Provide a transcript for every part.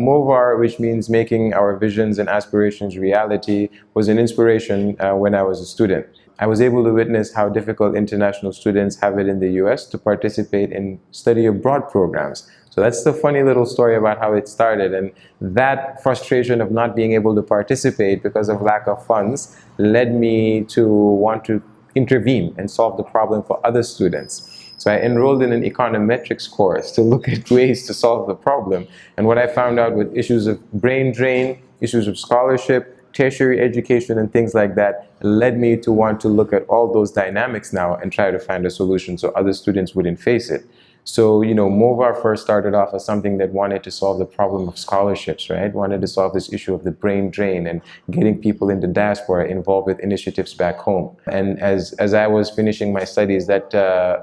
Movaar, which means making our visions and aspirations reality, was an inspiration when I was a student. I was able to witness how difficult international students have it in the US to participate in study abroad programs. So that's the funny little story about how it started. And that frustration of not being able to participate because of lack of funds led me to want to intervene and solve the problem for other students. So I enrolled in an econometrics course to look at ways to solve the problem. And what I found out with issues of brain drain, issues of scholarship, tertiary education and things like that led me to want to look at all those dynamics now and try to find a solution so other students wouldn't face it. So, you know, Movaar first started off as something that wanted to solve the problem of scholarships, right? Wanted to solve this issue of the brain drain and getting people in the diaspora involved with initiatives back home. And as I was finishing my studies, that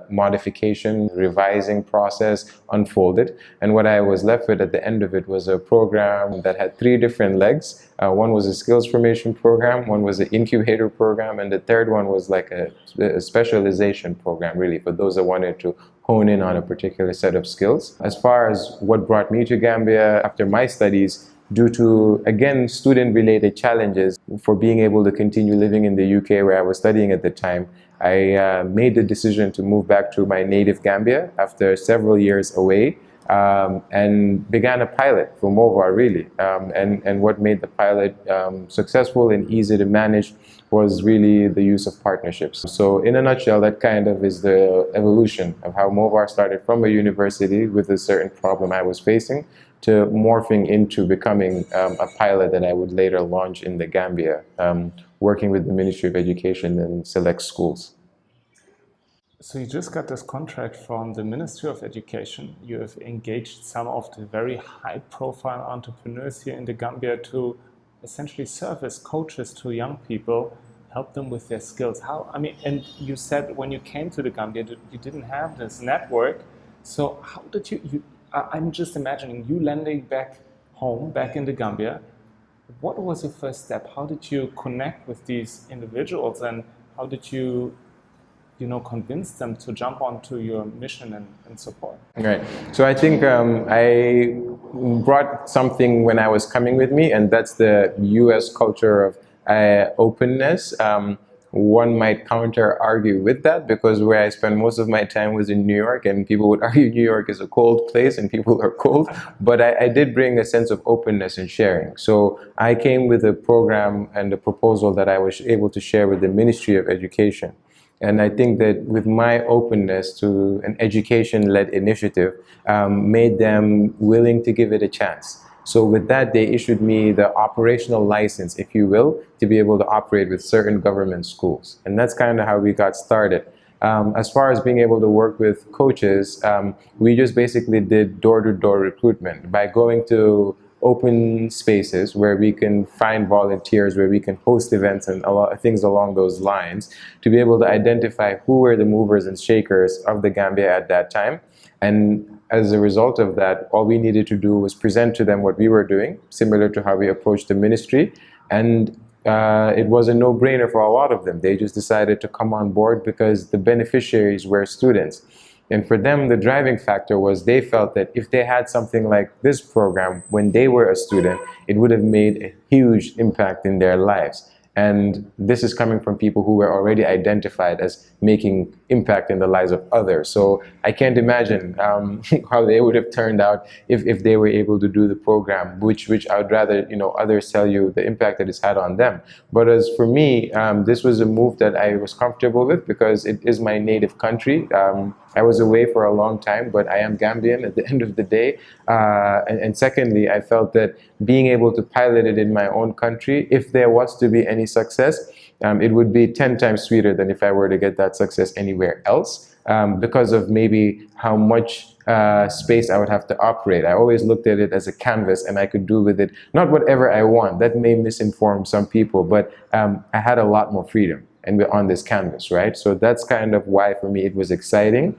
modification, revising process unfolded. And what I was left with at the end of it was a program that had 3 different legs. One was a skills formation program, one was an incubator program, and the third one was like a specialization program, really, for those that wanted to hone in on a particular set of skills. As far as what brought me to Gambia after my studies, due to, again, student-related challenges for being able to continue living in the UK where I was studying at the time, I made the decision to move back to my native Gambia after several years away. And began a pilot for Movaar, really. And what made the pilot successful and easy to manage was really the use of partnerships. So in a nutshell, that kind of is the evolution of how Movaar started from a university with a certain problem I was facing to morphing into becoming a pilot that I would later launch in the Gambia, working with the Ministry of Education in select schools. So you just got this contract from the Ministry of Education. You have engaged some of the very high-profile entrepreneurs here in the Gambia to essentially serve as coaches to young people, help them with their skills. And you said when you came to the Gambia, you didn't have this network. So how did I'm just imagining you landing back home, back in the Gambia. What was your first step? How did you connect with these individuals, and how did you convince them to jump onto your mission and support? Right. So I think I brought something when I was coming with me, and that's the US culture of openness. One might counter-argue with that because where I spent most of my time was in New York, and people would argue New York is a cold place and people are cold. But I did bring a sense of openness and sharing. So I came with a program and a proposal that I was able to share with the Ministry of Education. And I think that with my openness to an education-led initiative made them willing to give it a chance. So with that, they issued me the operational license, if you will, to be able to operate with certain government schools. And that's kind of how we got started. As far as being able to work with coaches, we just basically did door-to-door recruitment by going to open spaces where we can find volunteers, where we can host events and a lot of things along those lines to be able to identify who were the movers and shakers of the Gambia at that time. And as a result of that, all we needed to do was present to them what we were doing, similar to how we approached the ministry. And it was a no-brainer for a lot of them. They just decided to come on board because the beneficiaries were students. And for them, the driving factor was they felt that if they had something like this program when they were a student, it would have made a huge impact in their lives. And this is coming from people who were already identified as making impact in the lives of others. So I can't imagine how they would have turned out if they were able to do the program, which I would rather, others tell you the impact that it's had on them. But as for me, this was a move that I was comfortable with because it is my native country. I was away for a long time, but I am Gambian at the end of the day. And secondly, I felt that being able to pilot it in my own country, if there was to be any success, it would be 10 times sweeter than if I were to get that success anywhere else because of maybe how much space I would have to operate. I always looked at it as a canvas and I could do with it not whatever I want. That may misinform some people, but I had a lot more freedom and on this canvas, right? So that's kind of why for me it was exciting.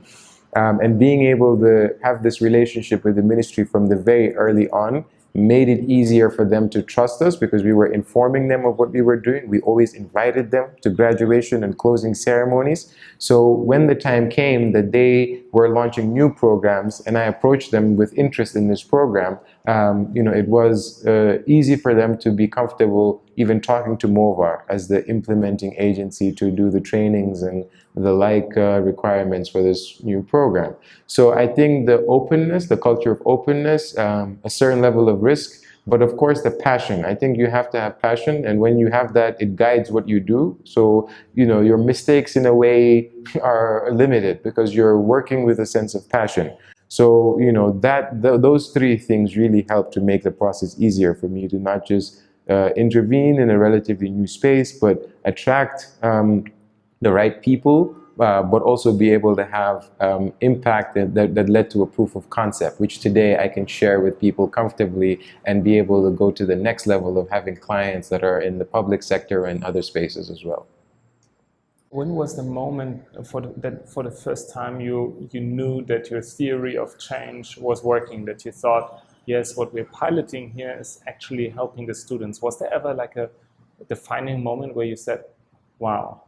And being able to have this relationship with the ministry from the very early on made it easier for them to trust us because we were informing them of what we were doing. We always invited them to graduation and closing ceremonies. So when the time came that they were launching new programs and I approached them with interest in this program, it was easy for them to be comfortable even talking to Movaar as the implementing agency to do the trainings and the requirements for this new program. So I think the openness, the culture of openness, a certain level of risk, but of course the passion. I think you have to have passion, and when you have that, it guides what you do. So, your mistakes in a way are limited because you're working with a sense of passion. So, those three things really help to make the process easier for me to not just intervene in a relatively new space, but attract the right people, but also be able to have impact that led to a proof of concept, which today I can share with people comfortably and be able to go to the next level of having clients that are in the public sector and other spaces as well. When was the moment that for the first time you knew that your theory of change was working, that you thought, yes, what we're piloting here is actually helping the students? Was there ever like a defining moment where you said, wow,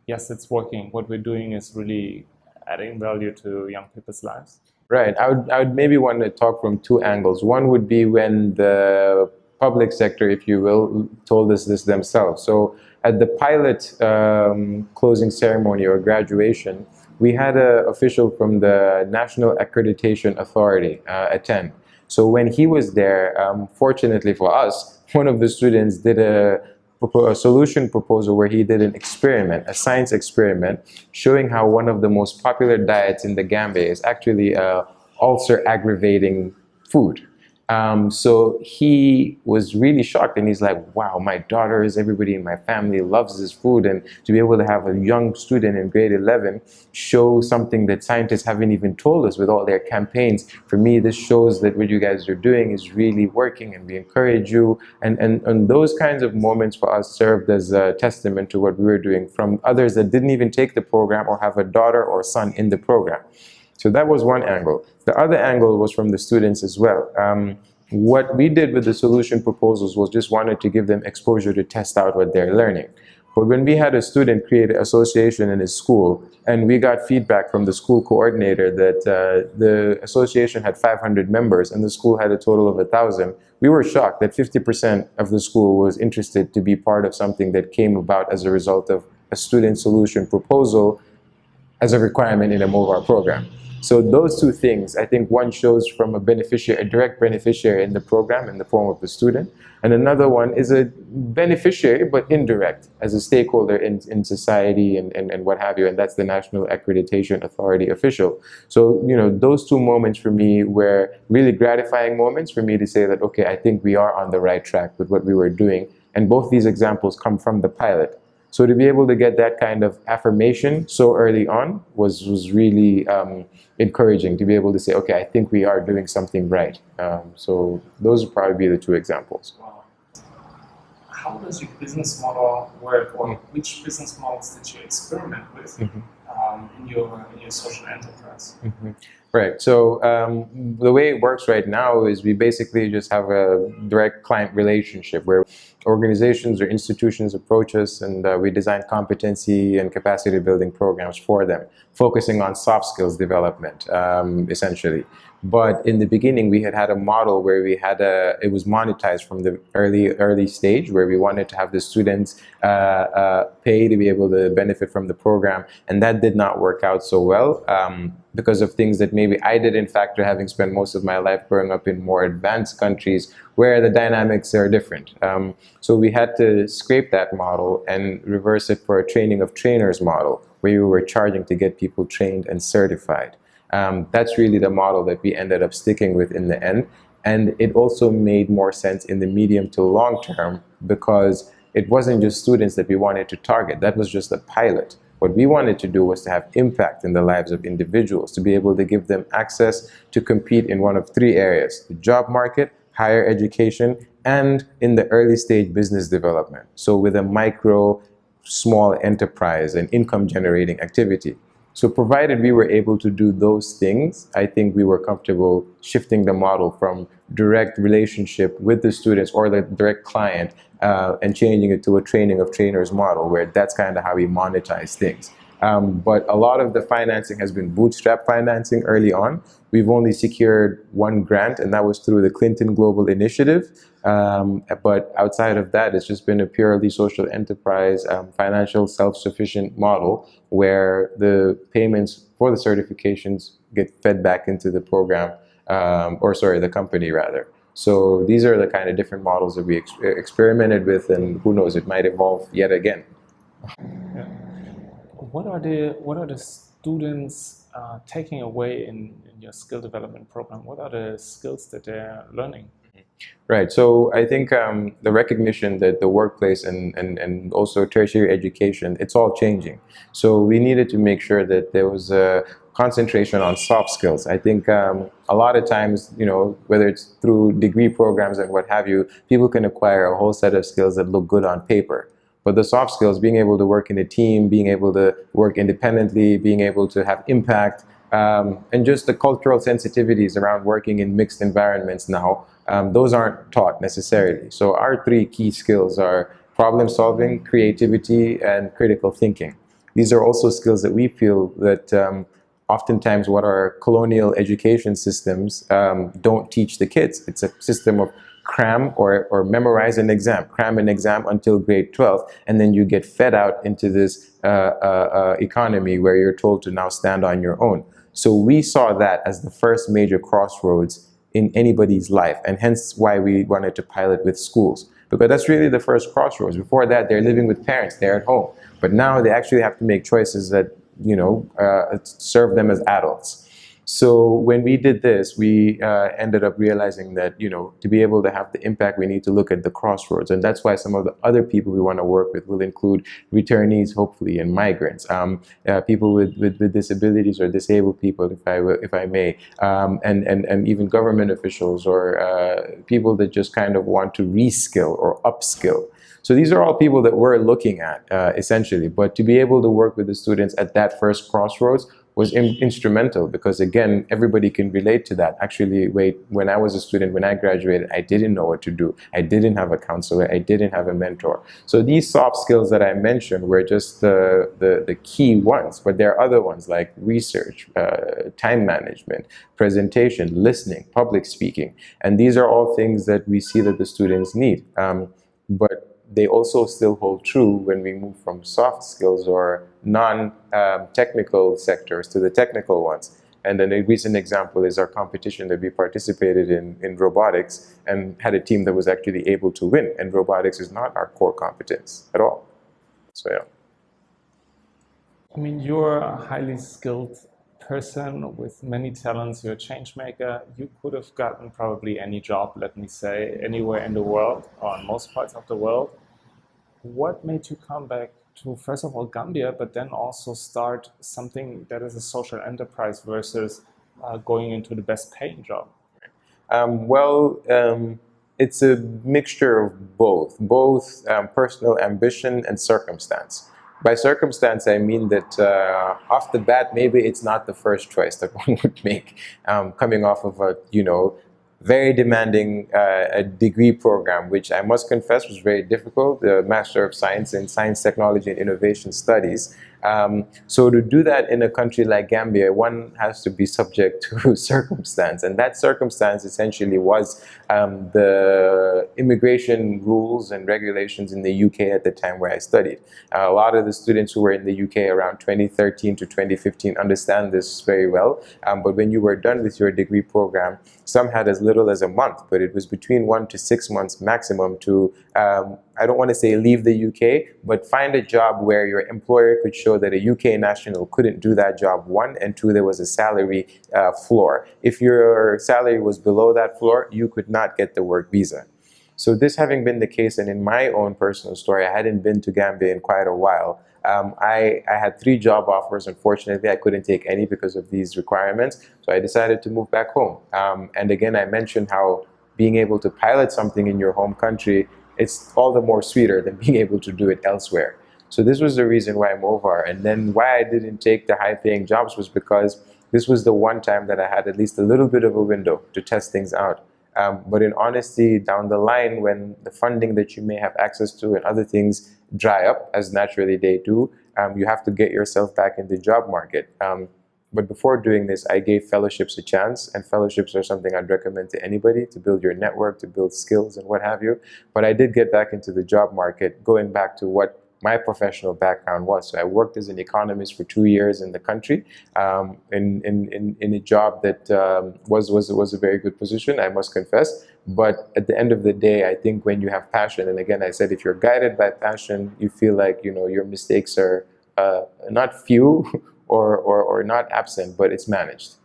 yes, it's working. What we're doing is really adding value to young people's lives? Right. I would maybe want to talk from two angles. One would be when the public sector, if you will, told us this themselves. So at the pilot closing ceremony or graduation, we had an official from the National Accreditation Authority attend. So when he was there, fortunately for us, one of the students did a solution proposal where he did an experiment, a science experiment, showing how one of the most popular diets in the Gambia is actually ulcer aggravating food. So he was really shocked, and he's like, wow, my daughters, everybody in my family loves this food, and to be able to have a young student in grade 11 show something that scientists haven't even told us with all their campaigns, for me this shows that what you guys are doing is really working, and we encourage you. And those kinds of moments for us served as a testament to what we were doing from others that didn't even take the program or have a daughter or son in the program. So that was one angle. The other angle was from the students as well. What we did with the solution proposals was just wanted to give them exposure to test out what they're learning. But when we had a student create an association in his school, and we got feedback from the school coordinator that the association had 500 members and the school had a total of 1,000, we were shocked that 50% of the school was interested to be part of something that came about as a result of a student solution proposal as a requirement in a Movaar program. So those two things, I think one shows from a beneficiary, a direct beneficiary in the program in the form of the student, and another one is a beneficiary but indirect as a stakeholder in society and what have you, and that's the National Accreditation Authority official. So, those two moments for me were really gratifying moments for me to say that, okay, I think we are on the right track with what we were doing, and both these examples come from the pilot. So to be able to get that kind of affirmation so early on was really encouraging to be able to say, okay, I think we are doing something right. So those would probably be the two examples. Wow. How does your business model work, or which business models did you experiment with in your social enterprise? Right. So the way it works right now is we basically just have a direct client relationship where organizations or institutions approach us, and we design competency and capacity building programs for them, focusing on soft skills development, essentially. But in the beginning, we had a model where it was monetized from the early stage, where we wanted to have the students pay to be able to benefit from the program, and that did not work out so well because of things that maybe I didn't factor, having spent most of my life growing up in more advanced countries where the dynamics are different. So we had to scrape that model and reverse it for a training of trainers model, where we were charging to get people trained and certified. That's really the model that we ended up sticking with in the end. And it also made more sense in the medium to long term because it wasn't just students that we wanted to target. That was just a pilot. What we wanted to do was to have impact in the lives of individuals, to be able to give them access to compete in one of three areas: the job market, higher education, and in the early stage business development. So with a micro, small enterprise and income generating activity. So provided we were able to do those things, I think we were comfortable shifting the model from direct relationship with the students or the direct client and changing it to a training of trainers model, where that's kind of how we monetize things. But a lot of the financing has been bootstrap financing early on. We've only secured one grant, and that was through the Clinton Global Initiative. But outside of that, it's just been a purely social enterprise, financial self-sufficient model where the payments for the certifications get fed back into the program, or sorry, the company rather. So these are the kind of different models that we experimented with, and who knows, it might evolve yet again. Yeah. What are the students taking away in your skill development program? What are the skills that they're learning? Right. So I think the recognition that the workplace and also tertiary education, it's all changing. So we needed to make sure that there was a concentration on soft skills. I think a lot of times, you know, whether it's through degree programs and what have you, people can acquire a whole set of skills that look good on paper. But the soft skills, being able to work in a team, being able to work independently, being able to have impact, and just the cultural sensitivities around working in mixed environments now, those aren't taught necessarily. So our three key skills are problem solving, creativity, and critical thinking. These are also skills that we feel that oftentimes what our colonial education systems don't teach the kids. It's a system of cram or memorize an exam, cram an exam until grade 12, and then you get fed out into this economy where you're told to now stand on your own. So we saw that as the first major crossroads in anybody's life, and hence why we wanted to pilot with schools, because that's really the first crossroads. Before that, they're living with parents, they're at home, but now they actually have to make choices that, you know, serve them as adults. So when we did this, we ended up realizing that, you know, to be able to have the impact, we need to look at the crossroads. And that's why some of the other people we want to work with will include returnees, hopefully, and migrants, people with disabilities or disabled people, if I may, and even government officials or people that just kind of want to reskill or upskill. So these are all people that we're looking at, essentially. But to be able to work with the students at that first crossroads was instrumental, because again, everybody can relate to that. Actually, when I was a student, when I graduated, I didn't know what to do. I didn't have a counselor. I didn't have a mentor. So these soft skills that I mentioned were just the key ones, but there are other ones like research, time management, presentation, listening, public speaking. And these are all things that we see that the students need. But they also still hold true when we move from soft skills or non-technical sectors to the technical ones. And then a recent example is our competition that we participated in robotics, and had a team that was actually able to win. And robotics is not our core competence at all. So yeah. I mean, you're a highly skilled person with many talents. You're a change maker. You could have gotten probably any job, let me say, anywhere in the world or in most parts of the world. What made you come back to, first of all, Gambia, but then also start something that is a social enterprise versus going into the best paying job? It's a mixture of both personal ambition and circumstance. By circumstance, I mean that off the bat, maybe it's not the first choice that one would make, coming off of a, you know, very demanding a degree program, which I must confess was very difficult, the Master of Science in Science, Technology, and Innovation Studies. So to do that in a country like Gambia, one has to be subject to circumstance. And that circumstance essentially was the immigration rules and regulations in the UK at the time where I studied. A lot of the students who were in the UK around 2013 to 2015 understand this very well. But when you were done with your degree program, some had as little as a month, but it was between 1 to 6 months maximum to, I don't want to say leave the UK, but find a job where your employer could show that a UK national couldn't do that job, one, and two, there was a salary floor. If your salary was below that floor, you could not get the work visa. So this having been the case, and in my own personal story, I hadn't been to Gambia in quite a while. I had 3 job offers. Unfortunately, I couldn't take any because of these requirements. So I decided to move back home. And again, I mentioned how being able to pilot something in your home country, it's all the more sweeter than being able to do it elsewhere. So this was the reason why Movaar. And then why I didn't take the high-paying jobs was because this was the one time that I had at least a little bit of a window to test things out. But in honesty, down the line, when the funding that you may have access to and other things dry up, as naturally they do, you have to get yourself back in the job market. But before doing this, I gave fellowships a chance, and fellowships are something I'd recommend to anybody to build your network, to build skills and what have you. But I did get back into the job market, going back to what my professional background was. So I worked as an economist for 2 years in the country, in a job that was a very good position, I must confess. But at the end of the day, I think when you have passion, and again, I said, if you're guided by passion, you feel like, your mistakes are not few or not absent, but it's managed.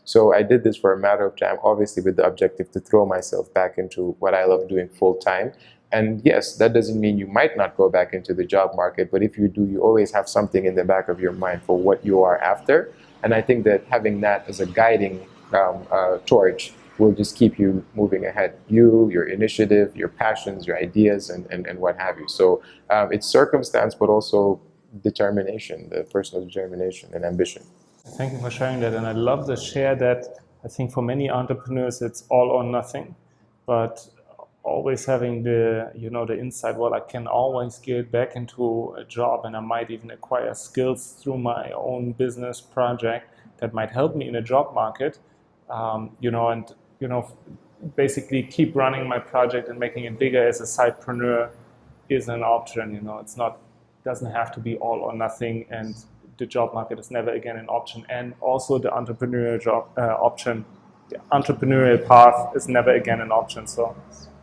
So I did this for a matter of time, obviously with the objective to throw myself back into what I love doing full time. And yes, that doesn't mean you might not go back into the job market, but if you do, you always have something in the back of your mind for what you are after. And I think that having that as a guiding torch will just keep you moving ahead. Your initiative, your passions, your ideas, and what have you. So it's circumstance, but also determination, the personal determination and ambition. Thank you for sharing that. And I love the share that I think for many entrepreneurs, it's all or nothing. But always having the insight, well, I can always get back into a job, and I might even acquire skills through my own business project that might help me in a job market, basically keep running my project and making it bigger as a sidepreneur is an option. Doesn't have to be all or nothing, and the job market is never again an option. And also the entrepreneurial option, the entrepreneurial path is never again an option. So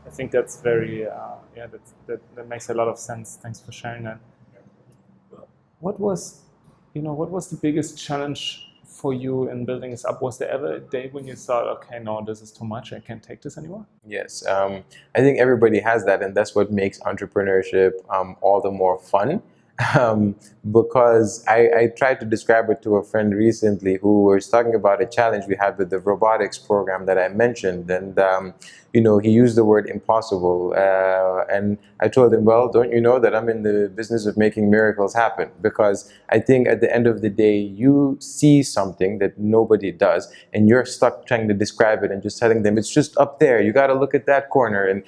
I think that's very, that makes a lot of sense. Thanks for sharing that. What was the biggest challenge for you in building this up? Was there ever a day when you thought, okay, no, this is too much, I can't take this anymore? Yes, I think everybody has that, and that's what makes entrepreneurship all the more fun. Because I tried to describe it to a friend recently who was talking about a challenge we had with the robotics program that I mentioned, and he used the word impossible, and I told him, well, don't you know that I'm in the business of making miracles happen? Because I think at the end of the day, you see something that nobody does, and you're stuck trying to describe it and just telling them it's just up there, you got to look at that corner, and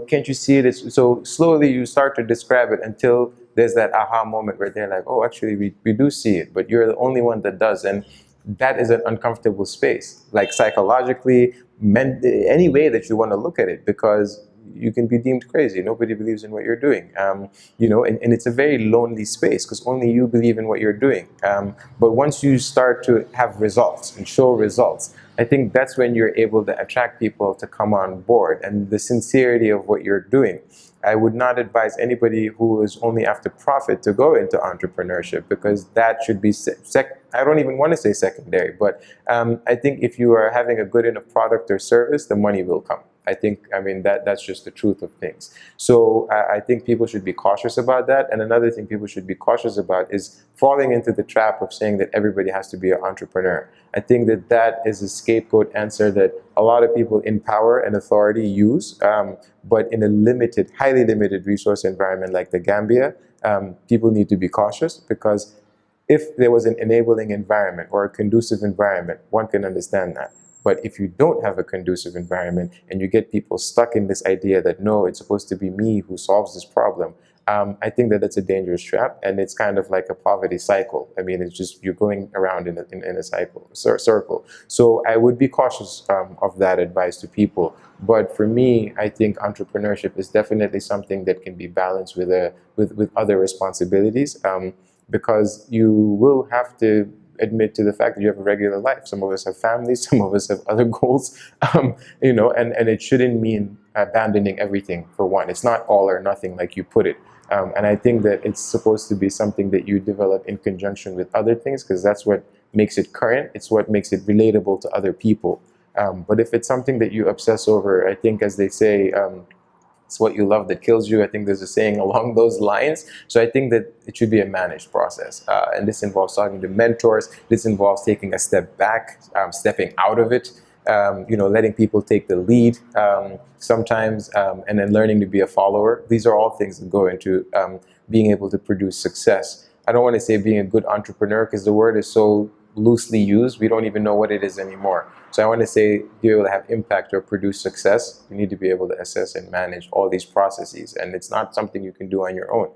can't you see it? So slowly you start to describe it until there's that aha moment where they're like, oh, actually, we do see it, but you're the only one that does. And that is an uncomfortable space, like psychologically, any way that you want to look at it, because you can be deemed crazy. Nobody believes in what you're doing, and it's a very lonely space because only you believe in what you're doing. But once you start to have results and show results, I think that's when you're able to attract people to come on board, and the sincerity of what you're doing. I would not advise anybody who is only after profit to go into entrepreneurship, because that should be I don't even want to say secondary, but I think if you are having a good enough product or service, the money will come. That's just the truth of things. So I think people should be cautious about that. And another thing people should be cautious about is falling into the trap of saying that everybody has to be an entrepreneur. I think that is a scapegoat answer that a lot of people in power and authority use, but in a highly limited resource environment like the Gambia, people need to be cautious, because if there was an enabling environment or a conducive environment, one can understand that. But if you don't have a conducive environment and you get people stuck in this idea that, no, it's supposed to be me who solves this problem, I think that that's a dangerous trap, and it's kind of like a poverty cycle. It's just you're going around in a circle. So I would be cautious of that advice to people. But for me, I think entrepreneurship is definitely something that can be balanced with other responsibilities, because you will have to admit to the fact that you have a regular life. Some of us have families, some of us have other goals, and it shouldn't mean abandoning everything for one. It's not all or nothing, like you put it. And I think that it's supposed to be something that you develop in conjunction with other things, because that's what makes it current. It's what makes it relatable to other people. But if it's something that you obsess over, I think, as they say, it's what you love that kills you. I think there's a saying along those lines. So I think that it should be a managed process. And this involves talking to mentors. This involves taking a step back, stepping out of it, letting people take the lead sometimes, and then learning to be a follower. These are all things that go into being able to produce success. I don't want to say being a good entrepreneur because the word is so loosely used, we don't even know what it is anymore. So I want to say, be able to have impact or produce success, you need to be able to assess and manage all these processes. And it's not something you can do on your own.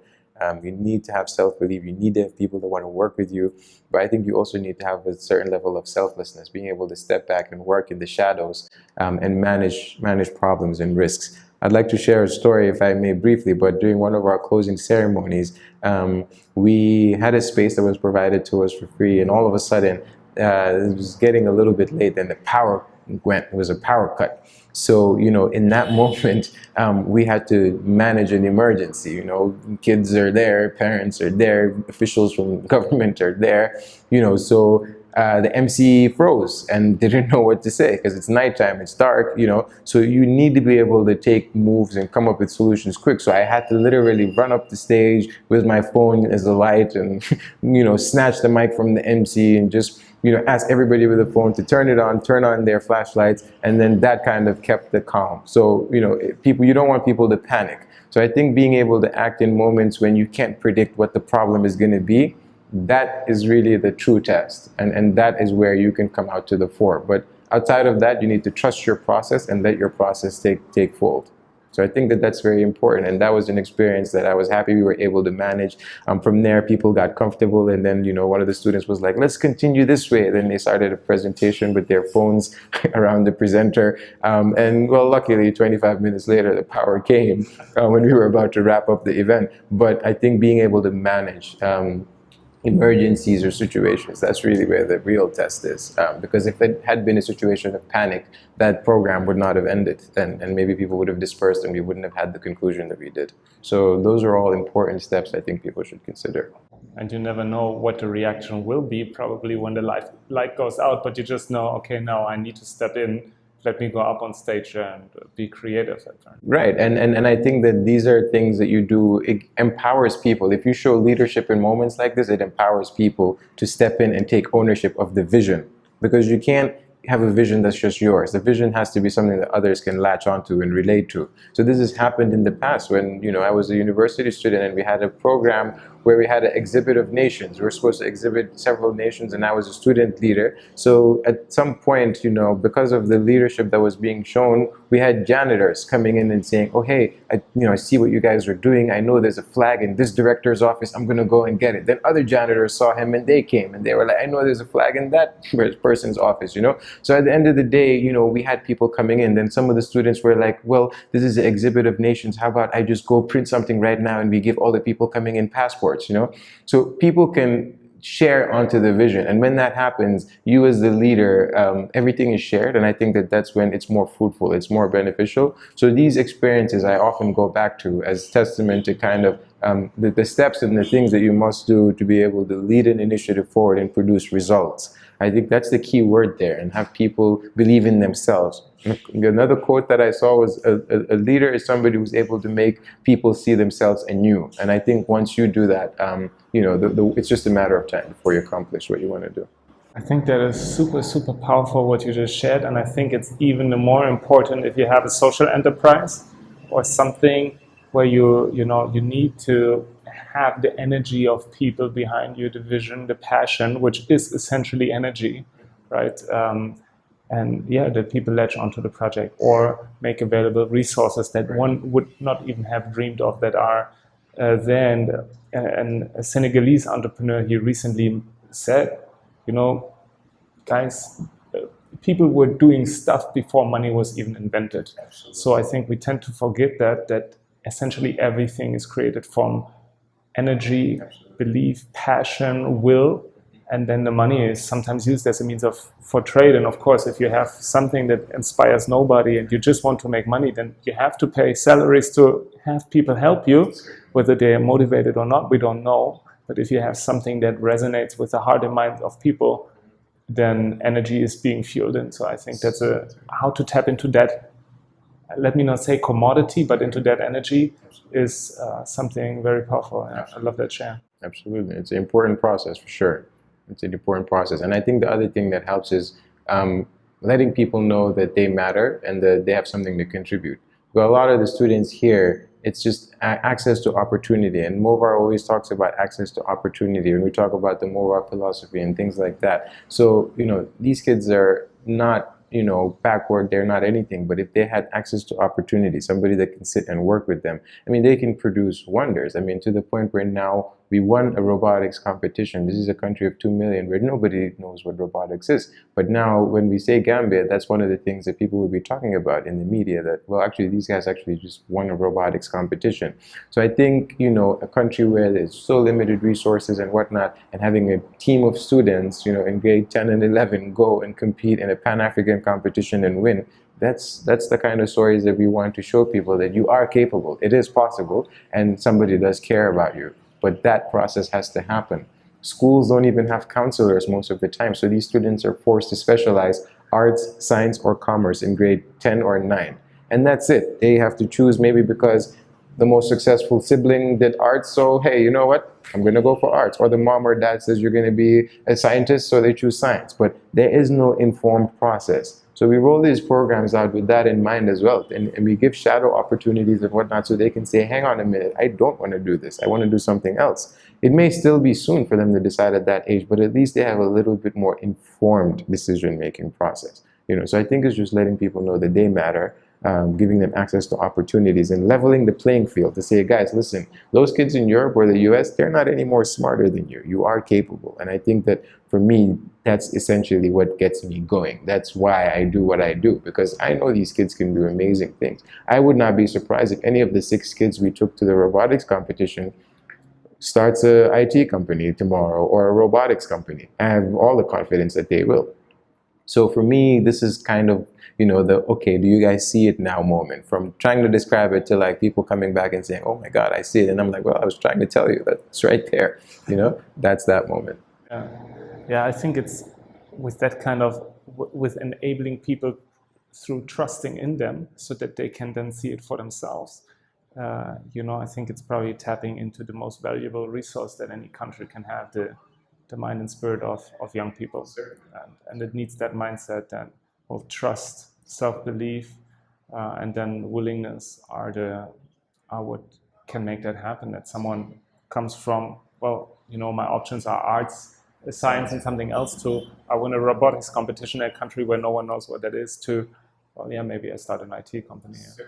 You need to have self-belief. You need to have people that want to work with you. But I think you also need to have a certain level of selflessness, being able to step back and work in the shadows and manage problems and risks. I'd like to share a story, if I may briefly, but during one of our closing ceremonies, we had a space that was provided to us for free, and all of a sudden, it was getting a little bit late and the power went. It was a power cut. So, in that moment, we had to manage an emergency. Kids are there, parents are there, officials from government are there, so the MC froze and didn't know what to say because it's nighttime, it's dark, so you need to be able to take moves and come up with solutions quick. So I had to literally run up the stage with my phone as a light and, snatch the mic from the MC and just, ask everybody with a phone to turn on their flashlights, and then that kind of kept the calm. So, you don't want people to panic. So I think being able to act in moments when you can't predict what the problem is going to be, that is really the true test. And that is where you can come out to the fore. But outside of that, you need to trust your process and let your process take fold. So I think that that's very important. And that was an experience that I was happy we were able to manage. From there, people got comfortable. And then, one of the students was like, let's continue this way. Then they started a presentation with their phones around the presenter. And well, luckily, 25 minutes later, the power came when we were about to wrap up the event. But I think being able to manage emergencies or situations, that's really where the real test is. Because if it had been a situation of panic, that program would not have ended, and maybe people would have dispersed and we wouldn't have had the conclusion that we did. So those are all important steps I think people should consider. And you never know what the reaction will be probably when the light goes out, but you just know, okay, now I need to step in. Let me go up on stage and be creative. Right, and I think that these are things that you do, it empowers people. If you show leadership in moments like this, it empowers people to step in and take ownership of the vision. Because you can't have a vision that's just yours. The vision has to be something that others can latch onto and relate to. So this has happened in the past when, I was a university student and we had a program where we had an exhibit of nations. We were supposed to exhibit several nations, and I was a student leader. So at some point, because of the leadership that was being shown, we had janitors coming in and saying, oh, hey, I see what you guys are doing. I know there's a flag in this director's office. I'm going to go and get it. Then other janitors saw him and they came and they were like, I know there's a flag in that person's office, So at the end of the day, we had people coming in. Then some of the students were like, well, this is an exhibit of nations. How about I just go print something right now and we give all the people coming in passports, So people can share onto the vision. And when that happens, you as the leader, everything is shared. And I think that that's when it's more fruitful, it's more beneficial. So these experiences I often go back to as testament to kind of the steps and the things that you must do to be able to lead an initiative forward and produce results. I think that's the key word there, and have people believe in themselves. Another quote that I saw was a leader is somebody who's able to make people see themselves anew. And I think once you do that, it's just a matter of time before you accomplish what you want to do. I think that is super, super powerful what you just shared. And I think it's even more important if you have a social enterprise or something where you need to have the energy of people behind you, the vision, the passion, which is essentially energy, right? That people latch onto the project or make available resources that one would not even have dreamed of that are there. And a Senegalese entrepreneur, he recently said, guys, people were doing stuff before money was even invented. Absolutely. So I think we tend to forget that essentially everything is created from energy, belief, passion, will, and then the money is sometimes used as a means for trade. And of course, if you have something that inspires nobody and you just want to make money, then you have to pay salaries to have people help you, whether they are motivated or not, we don't know. But if you have something that resonates with the heart and mind of people, then energy is being fueled in. So I think that's how to tap into that, let me not say commodity, but into that energy is something very powerful. I love that share. Absolutely. It's an important process for sure. It's an important process. And I think the other thing that helps is letting people know that they matter and that they have something to contribute. But a lot of the students here, It's just access to opportunity. And Movaar always talks about access to opportunity when we talk about the Movaar philosophy and things like that. So, these kids are not, backward, they're not anything, but if they had access to opportunity, somebody that can sit and work with them, I mean, they can produce wonders. I mean, to the point where now we won a robotics competition. This is a country of 2 million where nobody knows what robotics is. But now when we say Gambia, that's one of the things that people will be talking about in the media, that, well, actually, these guys actually just won a robotics competition. So I think, a country where there's so limited resources and whatnot, and having a team of students, in grade 10 and 11 go and compete in a Pan-African competition and win, that's the kind of stories that we want to show people, that you are capable, it is possible, and somebody does care about you. But that process has to happen. Schools don't even have counselors most of the time, so these students are forced to specialize arts, science, or commerce in grade 10 or 9. And that's it. They have to choose, maybe because the most successful sibling did arts, so hey, you know what? I'm going to go for arts. Or the mom or dad says you're going to be a scientist, so they choose science. But there is no informed process. So we roll these programs out with that in mind as well. And we give shadow opportunities and whatnot, so they can say, hang on a minute, I don't want to do this. I want to do something else. It may still be soon for them to decide at that age, but at least they have a little bit more informed decision-making process. So I think it's just letting people know that they matter, giving them access to opportunities and leveling the playing field to say, guys, listen, those kids in Europe or the US, they're not any more smarter than you. You are capable. And I think that for me, that's essentially what gets me going. That's why I do what I do, because I know these kids can do amazing things. I would not be surprised if any of the 6 kids we took to the robotics competition starts a IT company tomorrow or a robotics company. I have all the confidence that they will. So for me, this is kind of, okay, do you guys see it now moment, from trying to describe it to like people coming back and saying, oh my God, I see it. And I'm like, well, I was trying to tell you that it's right there. That's that moment. Yeah, I think it's with that kind of, with enabling people through trusting in them so that they can then see it for themselves. I think it's probably tapping into the most valuable resource that any country can have, the mind and spirit of young people. And it needs that mindset that, well, trust, self-belief, and then willingness are what can make that happen. That someone comes from, well, my options are arts, science, and something else, to I win a robotics competition in a country where no one knows what that is, to, well, yeah, maybe I start an IT company. Yeah.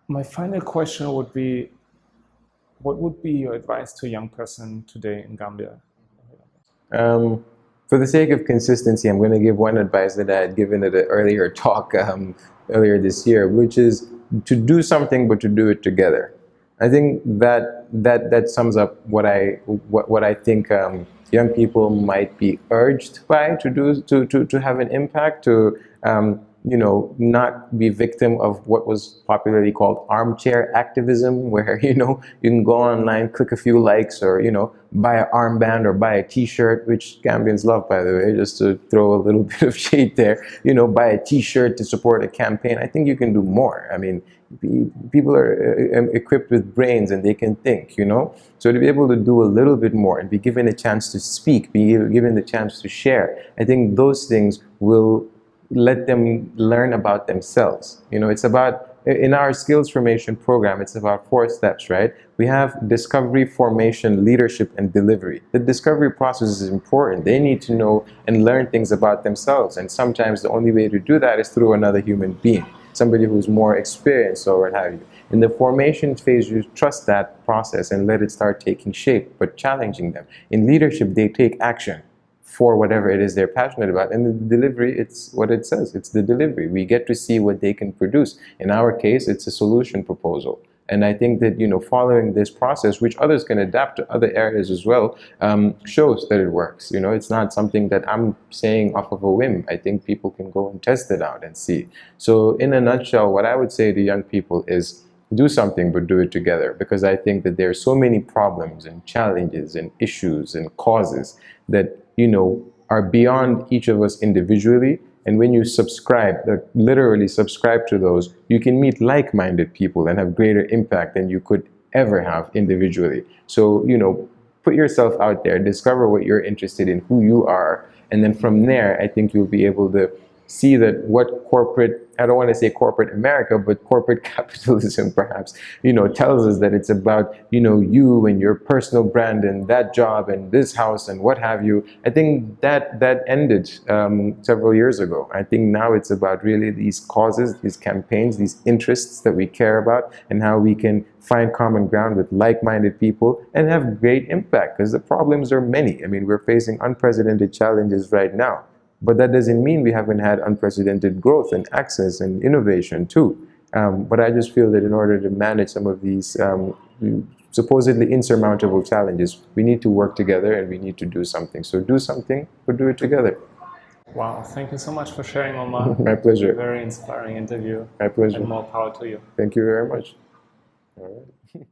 My final question would be, what would be your advice to a young person today in Gambia? For the sake of consistency, I'm going to give one advice that I had given at an earlier talk earlier this year, which is to do something, but to do it together. I think that sums up what I think young people might be urged by to do to have an impact, to not be victim of what was popularly called armchair activism, where, you can go online, click a few likes, or, buy an armband or buy a t-shirt, which Gambians love, by the way, just to throw a little bit of shade there, buy a t-shirt to support a campaign. I think you can do more. I mean, people are equipped with brains and they can think, So to be able to do a little bit more and be given a chance to speak, be given the chance to share, I think those things will let them learn about themselves. It's about, in our skills formation program, it's about 4 steps, right? We have discovery, formation, leadership, and delivery. The discovery process is important. They need to know and learn things about themselves. And sometimes the only way to do that is through another human being, somebody who's more experienced or what have you. In the formation phase, you trust that process and let it start taking shape, but challenging them. In leadership, they take action for whatever it is they're passionate about. And the delivery, it's what it says, it's the delivery. We get to see what they can produce. In our case, it's a solution proposal. And I think that, following this process, which others can adapt to other areas as well, shows that it works. It's not something that I'm saying off of a whim. I think people can go and test it out and see. So in a nutshell, what I would say to young people is, do something, but do it together, because I think that there are so many problems and challenges and issues and causes that are beyond each of us individually. And when you subscribe, literally subscribe to those, you can meet like-minded people and have greater impact than you could ever have individually. So, put yourself out there, discover what you're interested in, who you are, and then from there, I think you'll be able to see that what corporate, I don't want to say corporate America, but corporate capitalism perhaps, tells us that it's about, you and your personal brand and that job and this house and what have you. I think that ended several years ago. I think now it's about really these causes, these campaigns, these interests that we care about, and how we can find common ground with like-minded people and have great impact, because the problems are many. I mean, we're facing unprecedented challenges right now. But that doesn't mean we haven't had unprecedented growth and access and innovation too. But I just feel that in order to manage some of these supposedly insurmountable challenges, we need to work together and we need to do something. So do something, but do it together. Wow, thank you so much for sharing, Omar. My pleasure. Very inspiring interview. My pleasure. And more power to you. Thank you very much. All right.